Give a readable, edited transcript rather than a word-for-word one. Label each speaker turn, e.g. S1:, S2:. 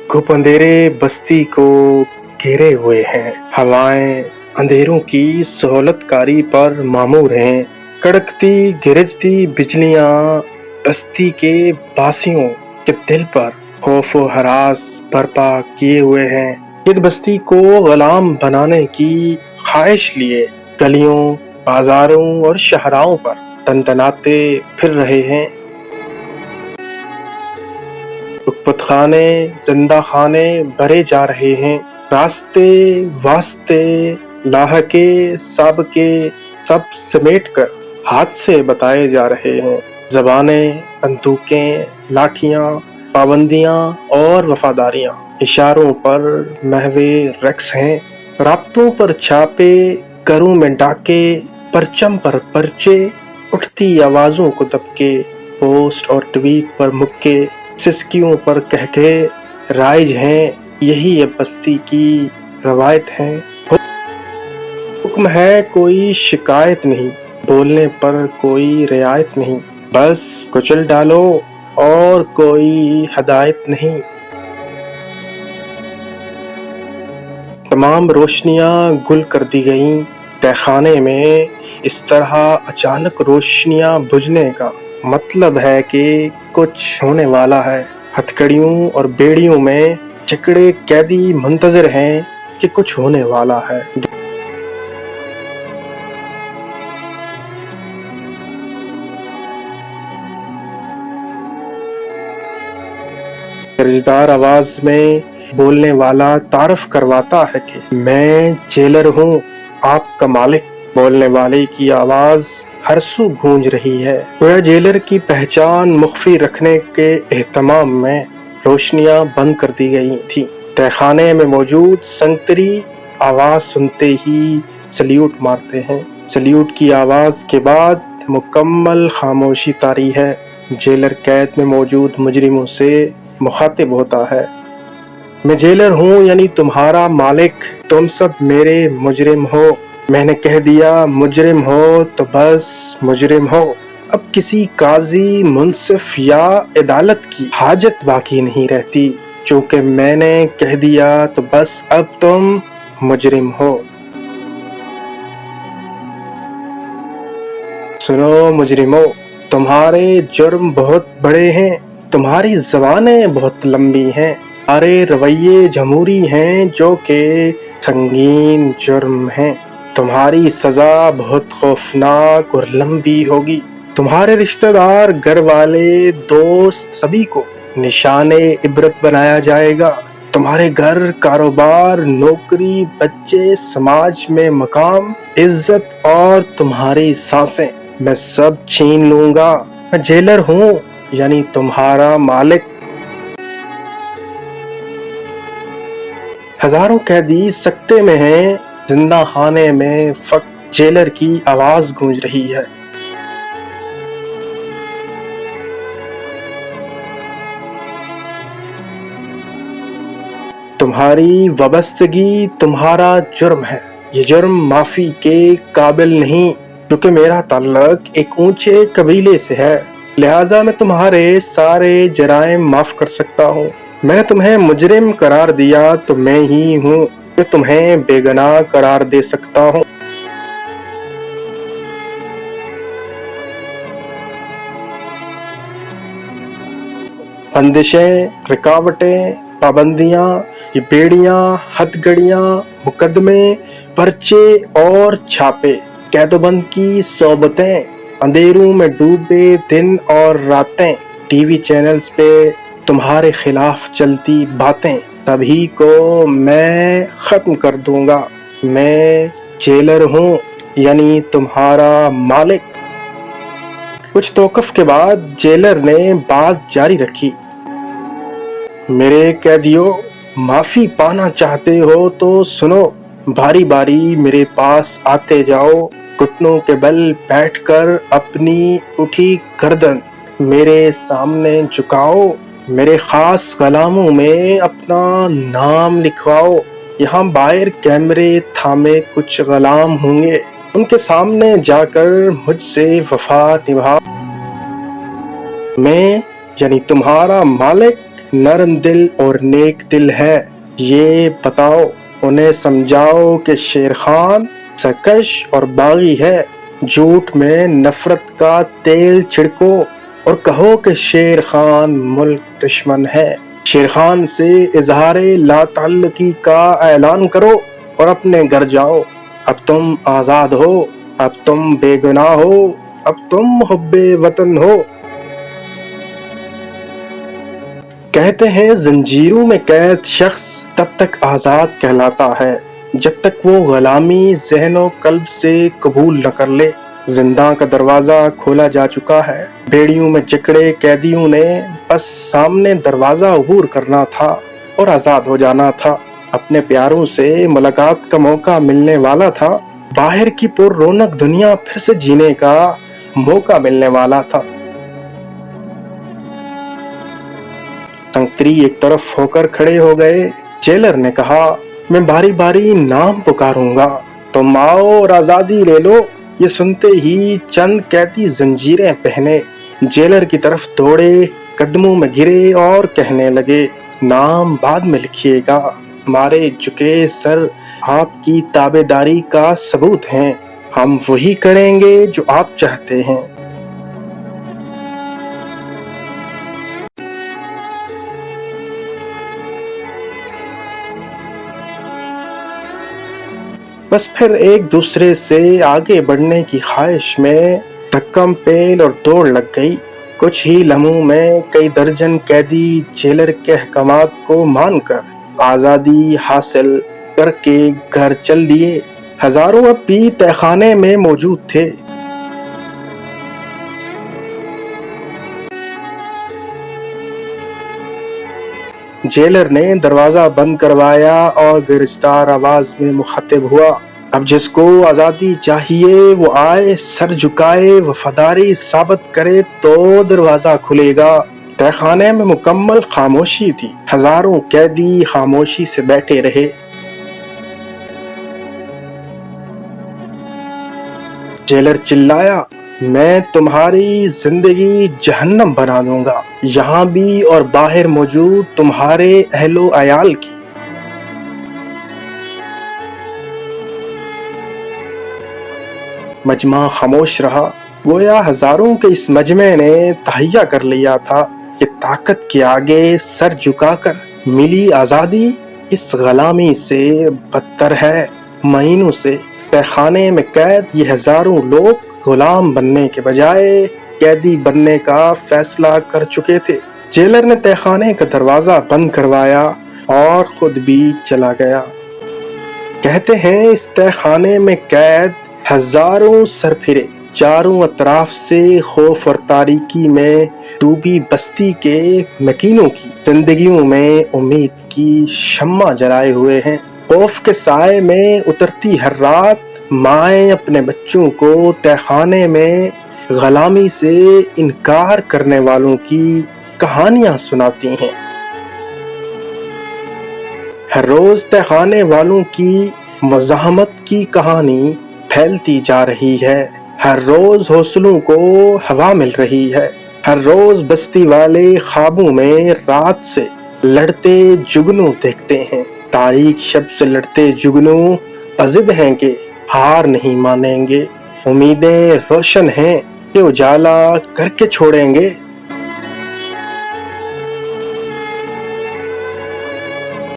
S1: घुप अंधेरे बस्ती को घेरे हुए हैं। हवाएं अंधेरों की सहूलतकारी पर मामूर हैं। कड़कती गिरजती बिजलियां बस्ती के बासियों के दिल पर खौफ व हरास बर्पा किए हुए हैं। इस बस्ती को गुलाम बनाने की ख्वाहिश लिए गलियों, बाजारों और शहराओं पर तनतनाते फिर रहे हैं। खाने जिंदा खाने भरे जा रहे हैं। रास्ते वास्ते लाहके साबके सब समेट कर हाथ से बताए जा रहे हैं। जबानें, बंदूकें, लाठियां, पाबंदियां और वफादारियां इशारों पर महवे रक्स हैं। राब्तों पर छापे, घरों में डाके, परचम पर पर्चे, उठती आवाजों को दबके, पोस्ट और ट्वीट पर मुक्के, सिसकियों पर कहके राइज हैं। यही है बस्ती की रवायत है। हुक्म है कोई शिकायत नहीं, बोलने पर कोई रियायत नहीं, बस कुचल डालो और कोई हदायत नहीं। तमाम रोशनियां गुल कर दी गईं तहखाने में। इस तरह अचानक रोशनियां बुझने का मतलब है कि कुछ होने वाला है। हथकड़ियों और बेड़ियों में जकड़े कैदी मुंतजर हैं कि कुछ होने वाला है। कर्जदार आवाज में बोलने वाला तारफ करवाता है कि मैं जेलर हूँ, आपका मालिक। बोलने वाले की आवाज हर सू गूंज रही है। गोया जेलर की पहचान मुख्फी रखने के एहतमाम में रोशनियां बंद कर दी गई थी। तहखाने में मौजूद संतरी आवाज सुनते ही सल्यूट मारते हैं। सल्यूट की आवाज के बाद मुकम्मल खामोशी तारी है। जेलर कैद में मौजूद मुजरिमों से मुखातिब होता है। मैं जेलर हूँ यानी तुम्हारा मालिक, तुम सब मेरे मुजरिम हो। मैंने कह दिया मुजरिम हो तो बस मुजरिम हो। अब किसी काजी, मुंसिफ या अदालत की हाजत बाकी नहीं रहती, चूंकि मैंने कह दिया तो बस अब तुम मुजरिम हो। सुनो मुजरिमो, तुम्हारे जुर्म बहुत बड़े हैं, तुम्हारी ज़बानें बहुत लंबी हैं, अरे रवैये जमहूरी हैं जो कि संगीन जुर्म हैं। तुम्हारी सजा बहुत खौफनाक और लंबी होगी। तुम्हारे रिश्तेदार, घर वाले, दोस्त सभी को निशाने इबरत बनाया जाएगा। तुम्हारे घर, कारोबार, नौकरी, बच्चे, समाज में मकाम, इज्जत और तुम्हारी सांसें मैं सब छीन लूंगा। मैं जेलर हूँ यानी तुम्हारा मालिक। हजारों कैदी सकते में हैं, जिंदा खाने में फक्त जेलर की आवाज गूंज रही है। तुम्हारी वाबस्तगी तुम्हारा जुर्म है। ये जुर्म माफी के काबिल नहीं, क्योंकि मेरा ताल्लुक एक ऊंचे कबीले से है, लिहाजा मैं तुम्हारे सारे जराइम माफ कर सकता हूँ। मैंने तुम्हें मुजरिम करार दिया तो मैं ही हूँ जो तुम्हें बेगुनाह करार दे सकता हूँ। बंदिशें, रुकावटें, पाबंदियां, ये बेड़ियां, हथकड़ियां, मुकदमे, पर्चे और छापे, कैदोबंद की सोबतें, अंधेरों में डूबे दिन और रातें, टीवी चैनल्स पे तुम्हारे खिलाफ चलती बातें, सभी को मैं खत्म कर दूंगा। मैं जेलर हूँ यानी तुम्हारा मालिक। कुछ तौक़ुफ़ के बाद जेलर ने बात जारी रखी। मेरे कैदियों, माफी पाना चाहते हो तो सुनो, बारी बारी मेरे पास आते जाओ। घुटनों के बल बैठकर अपनी उठी गर्दन मेरे सामने झुकाओ। मेरे खास कलामों में अपना नाम लिखवाओ। यहाँ बाहर कैमरे थामे कुछ गुलाम होंगे, उनके सामने जाकर मुझसे वफा निभाओ। मैं यानी तुम्हारा मालिक نرم دل اور نیک دل ہے، یہ بتاؤ انہیں سمجھاؤ کہ شیر خان سرکش اور باغی ہے۔ جھوٹ میں نفرت کا تیل چھڑکو اور کہو کہ شیر خان ملک دشمن ہے۔ شیر خان سے اظہار لا تعلقی کا اعلان کرو اور اپنے گھر جاؤ۔ اب تم آزاد ہو، اب تم بے گناہ ہو، اب تم محب وطن ہو۔ کہتے ہیں زنجیروں میں قید شخص تب تک آزاد کہلاتا ہے جب تک وہ غلامی ذہن و قلب سے قبول نہ کر لے۔ زنداں کا دروازہ کھولا جا چکا ہے، بیڑیوں میں جکڑے قیدیوں نے بس سامنے دروازہ عبور کرنا تھا اور آزاد ہو جانا تھا۔ اپنے پیاروں سے ملاقات کا موقع ملنے والا تھا، باہر کی پر رونق دنیا پھر سے جینے کا موقع ملنے والا تھا۔ سنگتری ایک طرف ہو کر کھڑے ہو گئے۔ جیلر نے کہا، میں باری باری نام پکاروں گا، تم آؤ اور آزادی لے لو۔ یہ سنتے ہی چند قیدی زنجیریں پہنے جیلر کی طرف دوڑے، قدموں میں گرے اور کہنے لگے، نام بعد میں لکھیے گا، ہمارے جھکے سر آپ کی تابع داری کا ثبوت ہیں، ہم وہی کریں گے جو آپ چاہتے ہیں۔ بس پھر ایک دوسرے سے آگے بڑھنے کی خواہش میں دھکم پھیل اور دوڑ لگ گئی۔ کچھ ہی لمحوں میں کئی درجن قیدی جیلر کے احکامات کو مان کر آزادی حاصل کر کے گھر چل دیے۔ ہزاروں اب بھی تہہ خانے میں موجود تھے۔ جیلر نے دروازہ بند کروایا اور گرجدار آواز میں مخاطب ہوا، اب جس کو آزادی چاہیے وہ آئے، سر جھکائے، وفاداری ثابت کرے تو دروازہ کھلے گا۔ تہہ خانے میں مکمل خاموشی تھی، ہزاروں قیدی خاموشی سے بیٹھے رہے۔ جیلر چلایا، میں تمہاری زندگی جہنم بنا دوں گا، یہاں بھی اور باہر موجود تمہارے اہل و عیال کی۔ مجمع خاموش رہا، گویا ہزاروں کے اس مجمع نے تہیہ کر لیا تھا کہ طاقت کے آگے سر جھکا کر ملی آزادی اس غلامی سے بدتر ہے۔ مہینوں سے تہہ خانے میں قید یہ ہزاروں لوگ غلام بننے کے بجائے قیدی بننے کا فیصلہ کر چکے تھے۔ جیلر نے تہہ خانے کا دروازہ بند کروایا اور خود بھی چلا گیا۔ کہتے ہیں اس تہہ خانے میں قید ہزاروں سر پھرے، چاروں اطراف سے خوف اور تاریکی میں ڈوبی بستی کے مکینوں کی زندگیوں میں امید کی شمع جلائے ہوئے ہیں۔ خوف کے سائے میں اترتی ہر رات مائیں اپنے بچوں کو تہہ خانے میں غلامی سے انکار کرنے والوں کی کہانیاں سناتی ہیں۔ ہر روز تہہ خانے والوں کی مزاحمت کی کہانی پھیلتی جا رہی ہے، ہر روز حوصلوں کو ہوا مل رہی ہے، ہر روز بستی والے خوابوں میں رات سے لڑتے جگنو دیکھتے ہیں۔ تاریک شب سے لڑتے جگنو عزم ہیں کہ ہار نہیں مانیں گے، امیدیں روشن ہیں کہ اجالا کر کے چھوڑیں گے۔